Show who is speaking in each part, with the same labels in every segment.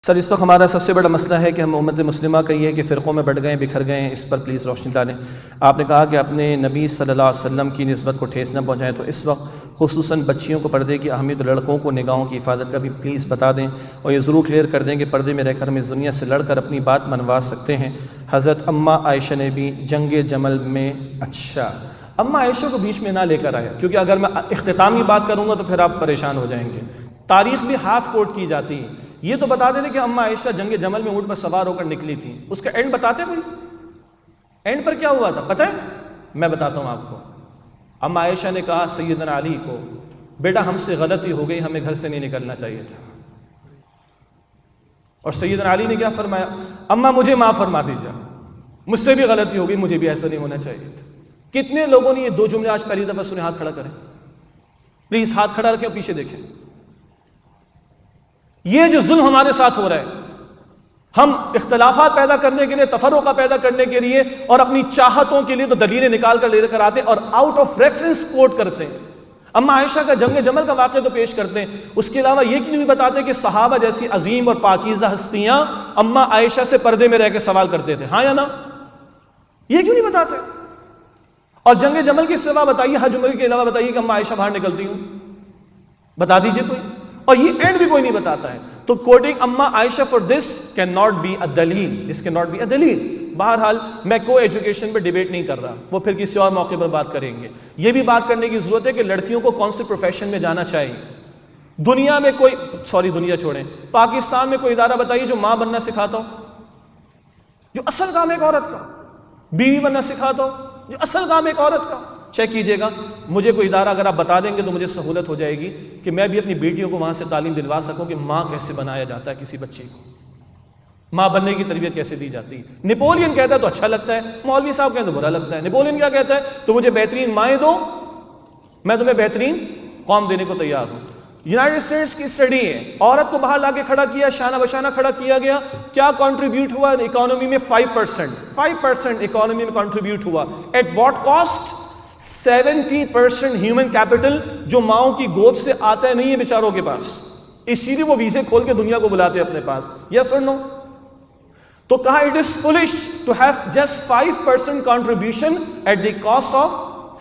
Speaker 1: سر اس وقت ہمارا سب سے بڑا مسئلہ ہے کہ ہم امت مسلمہ کا یہ ہے کہ فرقوں میں بٹ گئے بکھر گئے ہیں، اس پر پلیز روشنی ڈالیں۔ آپ نے کہا کہ اپنے نبی صلی اللہ علیہ وسلم کی نسبت کو ٹھیس نہ پہنچائیں، تو اس وقت خصوصاً بچیوں کو پردے کی اہمیت، لڑکوں کو نگاہوں کی حفاظت کا بھی پلیز بتا دیں، اور یہ ضرور کلیئر کر دیں کہ پردے میں رہ کر ہم اس دنیا سے لڑ کر اپنی بات منوا سکتے ہیں۔ حضرت اماں عائشہ نے بھی جنگ جمل میں اماں عائشہ کو بیچ میں نہ لے کر آیا، کیونکہ اگر میں اختتامی بات کروں گا تو پھر آپ پریشان ہو جائیں گے۔ تاریخ بھی ہاف کوٹ کی جاتی ہے، یہ تو بتا دیں کہ اماں عائشہ جنگ جمل میں اونٹ پر سوار ہو کر نکلی تھی، اس کا اینڈ بتاتے کوئی؟ اینڈ پر کیا ہوا تھا پتہ ہے؟ میں بتاتا ہوں آپ کو۔ اماں عائشہ نے کہا سیدنا علی کو، بیٹا ہم سے غلطی ہو گئی، ہمیں گھر سے نہیں نکلنا چاہیے تھا۔ اور سیدنا علی نے کیا فرمایا؟ اماں مجھے معاف فرما دیجیے، مجھ سے بھی غلطی ہو گئی، مجھے بھی ایسا نہیں ہونا چاہیے تھا۔ کتنے لوگوں نے یہ دو جملے آج پہلی دفعہ سنے؟ ہاتھ کھڑا کریں پلیز، ہاتھ کھڑا رکھیں اور پیچھے دیکھیں۔ یہ جو ظلم ہمارے ساتھ ہو رہا ہے، ہم اختلافات پیدا کرنے کے لیے، تفرقہ پیدا کرنے کے لیے اور اپنی چاہتوں کے لیے تو دلیلیں نکال کر لے کر آتے ہیں اور آؤٹ آف ریفرنس کوٹ کرتے ہیں۔ اماں عائشہ کا جنگ جمل کا واقعہ تو پیش کرتے ہیں، اس کے علاوہ یہ کیوں نہیں بتاتے کہ صحابہ جیسی عظیم اور پاکیزہ ہستیاں اماں عائشہ سے پردے میں رہ کے سوال کرتے تھے، ہاں یا نا؟ یہ کیوں نہیں بتاتے؟ اور جنگ جمل کے سوا بتائیے، حج عمرے کے علاوہ بتائیے کہ اماں عائشہ باہر نکلتی ہوں، بتا دیجئے کوئی۔ اور یہ اینڈ بھی کوئی نہیں بتاتا ہے، تو کوٹنگ اماں Aisha for this can not be a دلیل، this can not be a دلیل۔ بہرحال میں کو ایجوکیشن پہ ڈیبیٹ نہیں کر رہا، وہ پھر کسی اور موقع پر بات کریں گے۔ یہ بھی بات کرنے کی ضرورت ہے کہ لڑکیوں کو کون سے پروفیشن میں جانا چاہیے۔ دنیا میں کوئی دنیا چھوڑیں، پاکستان میں کوئی ادارہ بتائیے جو ماں بننا سکھاتا ہو، جو اصل کام ایک عورت کا، بیوی بننا سکھاتا ہو، جو اصل کام ایک عورت کا۔ چیک کیجئے گا، مجھے کوئی ادارہ اگر آپ بتا دیں گے تو مجھے سہولت ہو جائے گی کہ میں بھی اپنی بیٹیوں کو وہاں سے تعلیم دلوا سکوں کہ ماں کیسے بنایا جاتا ہے، کسی بچے کو ماں بننے کی تربیت کیسے دی جاتی ہے۔ نیپولین کہتا ہے تو اچھا لگتا ہے، مولوی صاحب کہتے ہیں تو برا لگتا ہے۔ نیپولین کیا کہتا ہے؟ تو مجھے بہترین مائیں دو، میں تمہیں بہترین قوم دینے کو تیار ہوں۔ یونائٹڈ اسٹیٹس کی اسٹڈی ہے، عورت کو باہر لا کے کھڑا کیا، شانہ بشانہ کھڑا کیا گیا، کیا کنٹریبیوٹ ہوا اکانومی میں؟ 5% اکانومی میں کنٹریبیوٹ ہوا۔ At what cost? 70% human capital جو ماؤں کی گود سے آتا ہے نہیں ہے بیچاروں کے پاس، اسی لیے وہ ویزے کھول کے دنیا کو بلاتے اپنے پاس۔ یس اور نو؟ تو کہا it is foolish to have just 5% contribution at the cost of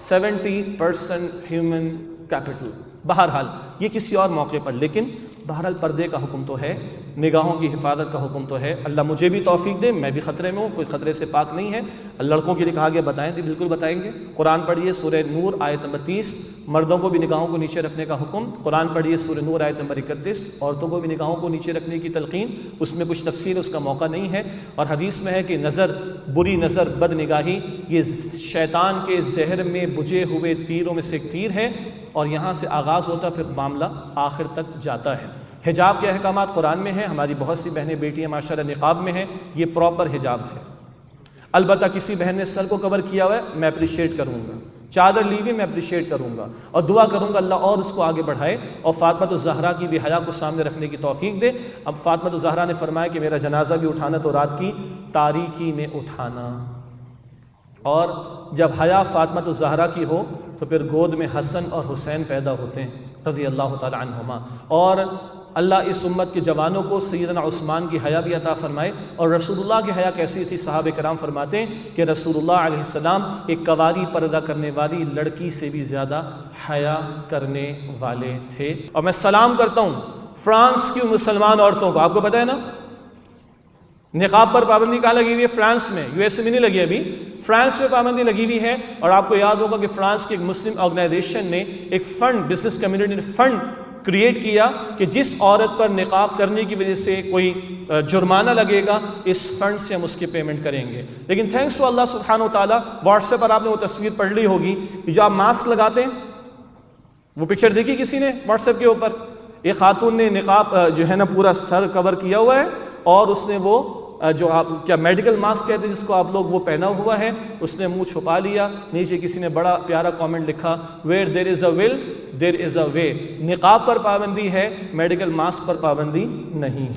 Speaker 1: 70% human capital. بہرحال یہ کسی اور موقع پر، لیکن بہرحال پردے کا حکم تو ہے، نگاہوں کی حفاظت کا حکم تو ہے۔ اللہ مجھے بھی توفیق دے، میں بھی خطرے میں ہوں، کوئی خطرے سے پاک نہیں ہے۔ لڑکوں کے لیے کہا گیا بتائیں تو بالکل بتائیں گے۔ قرآن پڑھیے سورہ نور آیت نمبر 30، مردوں کو بھی نگاہوں کو نیچے رکھنے کا حکم۔ قرآن پڑھیے سورہ نور آیت نمبر 31، عورتوں کو بھی نگاہوں کو نیچے رکھنے کی تلقین۔ اس میں کچھ تفصیل اس کا موقع نہیں ہے، اور حدیث میں ہے کہ نظر، بری نظر، بد نگاہی، یہ شیطان کے زہر میں بجھے ہوئے تیروں میں سے ایک تیر ہے، اور یہاں سے آغاز ہوتا پھر معاملہ آخر تک جاتا ہے۔ حجاب کے احکامات قرآن میں ہیں، ہماری بہت سی بہنیں بیٹیاں ماشاءاللہ نقاب میں ہیں، یہ پراپر حجاب ہے۔ البتہ کسی بہن نے سر کو کور کیا ہوا ہے، میں اپریشیٹ کروں گا، چادر لی ہوئی میں اپریشیٹ کروں گا، اور دعا کروں گا اللہ اور اس کو آگے بڑھائے اور فاطمہ الزہرا کی بھی حیا کو سامنے رکھنے کی توفیق دے۔ اب فاطمہ الزہرا نے فرمایا کہ میرا جنازہ بھی اٹھانا تو رات کی تاریکی میں اٹھانا، اور جب حیا فاطمہ الزہرا کی ہو تو پھر گود میں حسن اور حسین پیدا ہوتے ہیں رضی اللہ تعالی عنہما۔ اور اللہ اس امت کے جوانوں کو سیدنا عثمان کی حیا بھی عطا فرمائے۔ اور رسول اللہ کی حیا کیسی تھی؟ صحابہ کرام فرماتے ہیں کہ رسول اللہ علیہ السلام ایک قواری پردہ کرنے والی لڑکی سے بھی زیادہ حیا کرنے والے تھے۔ اور میں سلام کرتا ہوں فرانس کی مسلمان عورتوں کو، آپ کو پتہ ہے نا نقاب پر پابندی کہاں لگی ہوئی ہے؟ فرانس میں، یو ایس اے میں نہیں لگی ابھی، فرانس میں پابندی لگی ہوئی ہے۔ اور آپ کو یاد ہوگا کہ فرانس کی ایک مسلم آرگنائزیشن نے ایک فنڈ، بزنس کمیونٹی نے فنڈ کریٹ کیا کہ جس عورت پر نقاب کرنے کی وجہ سے کوئی جرمانہ لگے گا، اس فنڈ سے ہم اس کی پیمنٹ کریں گے۔ لیکن تھینکس ٹو اللہ سبحانہ و تعالیٰ، واٹس ایپ پر آپ نے وہ تصویر پڑھ لی ہوگی جو آپ ماسک لگاتے ہیں، وہ پکچر دیکھی کسی نے واٹس ایپ کے اوپر؟ ایک خاتون نے نقاب جو ہے نا پورا سر کور کیا ہوا ہے، اور اس نے وہ جو آپ کیا میڈیکل ماسک کہتے ہیں جس کو آپ لوگ، وہ پہنا ہوا ہے، اس نے منہ چھپا لیا۔ نیچے کسی نے بڑا پیارا کامنٹ لکھا، ویئر دیر از اے ول دیر از اے وے۔ نقاب پر پابندی ہے، میڈیکل ماسک پر پابندی نہیں ہے۔